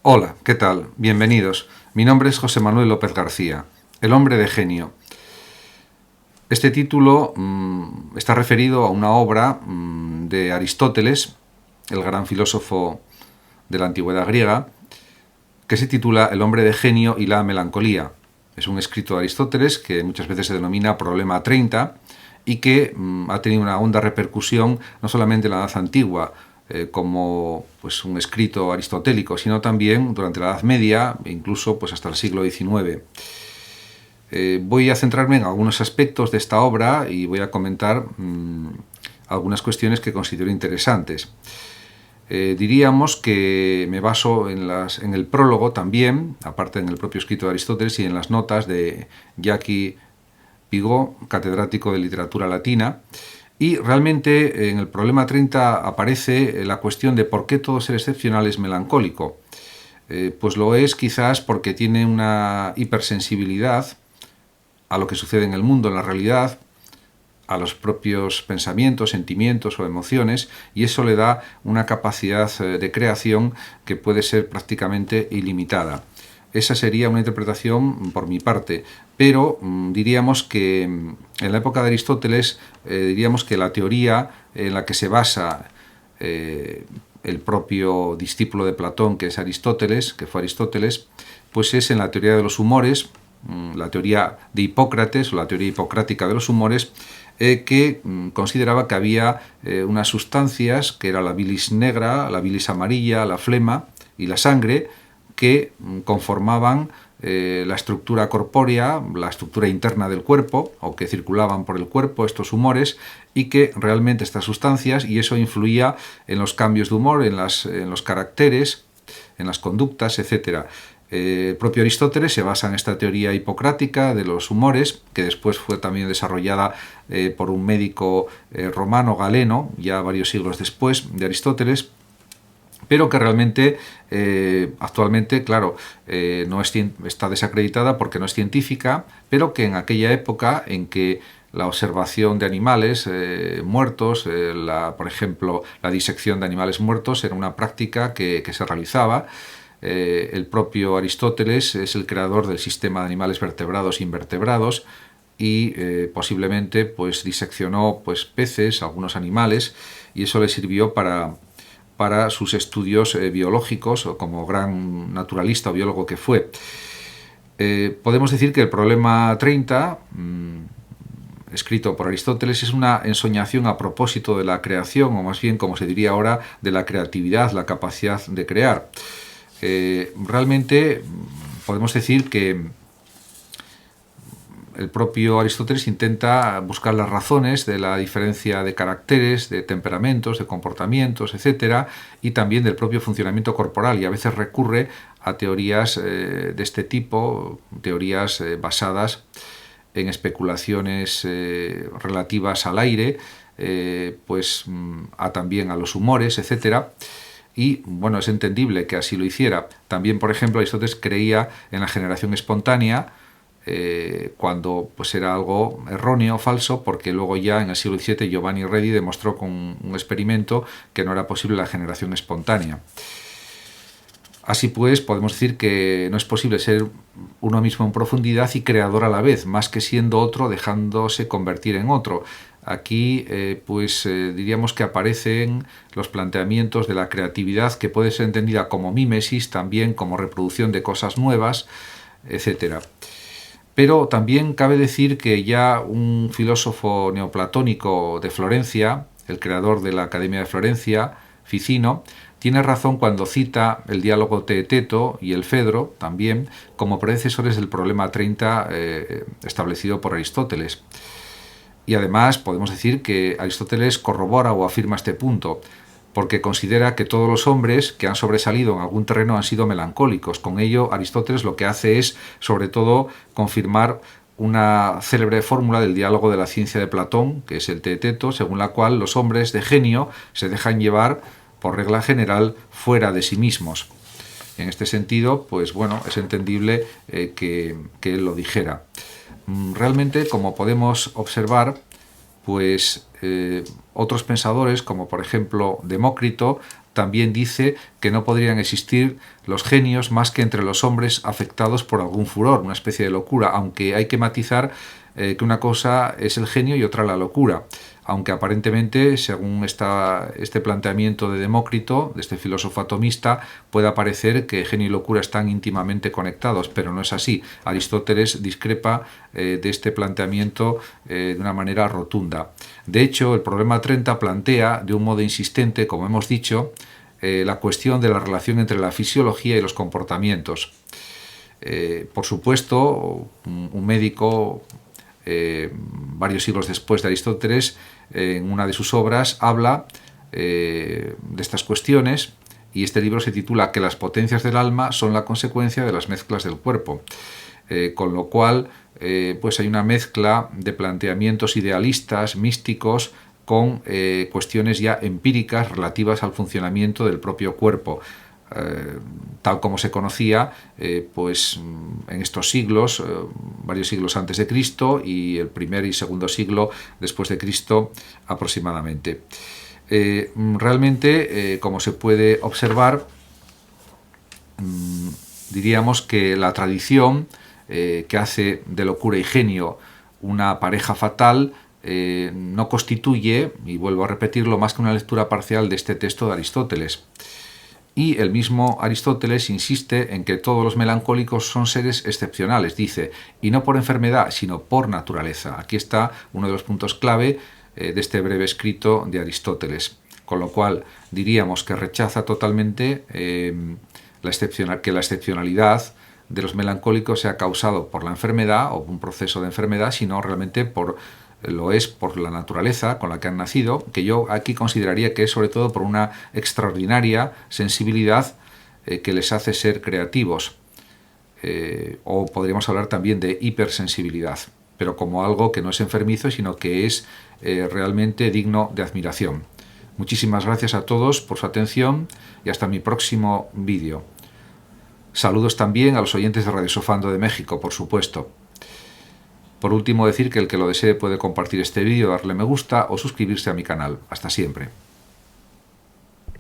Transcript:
Hola, ¿qué tal? Bienvenidos. Mi nombre es José Manuel López García, el hombre de genio. Este título está referido a una obra de Aristóteles, el gran filósofo de la antigüedad griega, que se titula El hombre de genio y la melancolía. Es un escrito de Aristóteles que muchas veces se denomina Problema 30 y que ha tenido una honda repercusión no solamente en la Edad Antigua, como pues, un escrito aristotélico, sino también durante la Edad Media, incluso pues, hasta el siglo XIX. Voy a centrarme en algunos aspectos de esta obra y voy a comentar algunas cuestiones que considero interesantes. Diríamos que me baso en el prólogo también, aparte en el propio escrito de Aristóteles y en las notas de Jacques Pigault, catedrático de literatura latina. Y realmente en el problema 30 aparece la cuestión de por qué todo ser excepcional es melancólico. Pues lo es quizás porque tiene una hipersensibilidad a lo que sucede en el mundo, en la realidad, a los propios pensamientos, sentimientos o emociones, y eso le da una capacidad de creación que puede ser prácticamente ilimitada. Esa sería una interpretación por mi parte, pero diríamos que en la época de Aristóteles, diríamos que la teoría en la que se basa el propio discípulo de Platón, que es Aristóteles, que fue Aristóteles, pues es en la teoría de los humores, la teoría de Hipócrates o la teoría hipocrática de los humores, que consideraba que había unas sustancias, que era la bilis negra, la bilis amarilla, la flema y la sangre, que conformaban la estructura corpórea, la estructura interna del cuerpo, o que circulaban por el cuerpo estos humores, y que realmente estas sustancias, y eso influía en los cambios de humor, en los caracteres, en las conductas, etc. El propio Aristóteles se basa en esta teoría hipocrática de los humores, que después fue también desarrollada por un médico romano, Galeno, ya varios siglos después de Aristóteles, pero que realmente actualmente, claro, está desacreditada porque no es científica, pero que en aquella época en que la observación de animales muertos, por ejemplo, la disección de animales muertos era una práctica que se realizaba. El propio Aristóteles es el creador del sistema de animales vertebrados e invertebrados y posiblemente pues, diseccionó pues, peces, algunos animales, y eso le sirvió para sus estudios biológicos, o como gran naturalista o biólogo que fue. Podemos decir que el problema 30, escrito por Aristóteles, es una ensoñación a propósito de la creación, o más bien, como se diría ahora, de la creatividad, la capacidad de crear. Realmente podemos decir que el propio Aristóteles intenta buscar las razones de la diferencia de caracteres, de temperamentos, de comportamientos, etc., y también del propio funcionamiento corporal, y a veces recurre a teorías de este tipo, teorías basadas en especulaciones relativas al aire, pues también a los humores, etc., y bueno, es entendible que así lo hiciera. También, por ejemplo, Aristóteles creía en la generación espontánea, cuando pues era algo erróneo, falso, porque luego ya en el siglo XVII Giovanni Redi demostró con un experimento que no era posible la generación espontánea. Así pues, podemos decir que no es posible ser uno mismo en profundidad y creador a la vez, más que siendo otro dejándose convertir en otro. Aquí diríamos que aparecen los planteamientos de la creatividad, que puede ser entendida como mímesis, también como reproducción de cosas nuevas, etc. Pero también cabe decir que ya un filósofo neoplatónico de Florencia, el creador de la Academia de Florencia, Ficino, tiene razón cuando cita el diálogo Teeteto y el Fedro, también, como predecesores del problema 30 establecido por Aristóteles. Y además podemos decir que Aristóteles corrobora o afirma este punto, porque considera que todos los hombres que han sobresalido en algún terreno han sido melancólicos. Con ello, Aristóteles lo que hace es, sobre todo, confirmar una célebre fórmula del diálogo de la ciencia de Platón, que es el Teeteto, según la cual los hombres de genio se dejan llevar, por regla general, fuera de sí mismos. En este sentido, pues bueno, es entendible que él lo dijera. Realmente, como podemos observar, pues otros pensadores, como por ejemplo Demócrito, también dice que no podrían existir los genios más que entre los hombres afectados por algún furor, una especie de locura, aunque hay que matizar que una cosa es el genio y otra la locura, aunque aparentemente, según este planteamiento de Demócrito, de este filósofo atomista, pueda parecer que genio y locura están íntimamente conectados, pero no es así. Aristóteles discrepa de este planteamiento de una manera rotunda. De hecho, el problema 30 plantea, de un modo insistente, como hemos dicho, la cuestión de la relación entre la fisiología y los comportamientos. Por supuesto, un médico, varios siglos después de Aristóteles, en una de sus obras habla de estas cuestiones, y este libro se titula Que las potencias del alma son la consecuencia de las mezclas del cuerpo, con lo cual pues hay una mezcla de planteamientos idealistas, místicos, con cuestiones ya empíricas relativas al funcionamiento del propio cuerpo, tal como se conocía pues en estos siglos, varios siglos antes de Cristo y el primer y segundo siglo después de Cristo aproximadamente. Realmente, como se puede observar, diríamos que la tradición que hace de locura y genio una pareja fatal no constituye, y vuelvo a repetirlo, más que una lectura parcial de este texto de Aristóteles. Y el mismo Aristóteles insiste en que todos los melancólicos son seres excepcionales, dice, y no por enfermedad, sino por naturaleza. Aquí está uno de los puntos clave de este breve escrito de Aristóteles, con lo cual diríamos que rechaza totalmente que la excepcionalidad de los melancólicos sea causado por la enfermedad o un proceso de enfermedad, sino realmente lo es por la naturaleza con la que han nacido, que yo aquí consideraría que es sobre todo por una extraordinaria sensibilidad que les hace ser creativos, o podríamos hablar también de hipersensibilidad, pero como algo que no es enfermizo, sino que es realmente digno de admiración. Muchísimas gracias a todos por su atención y hasta mi próximo vídeo. Saludos también a los oyentes de Radio Sofando de México, por supuesto. Por último, decir que el que lo desee puede compartir este vídeo, darle me gusta o suscribirse a mi canal. Hasta siempre.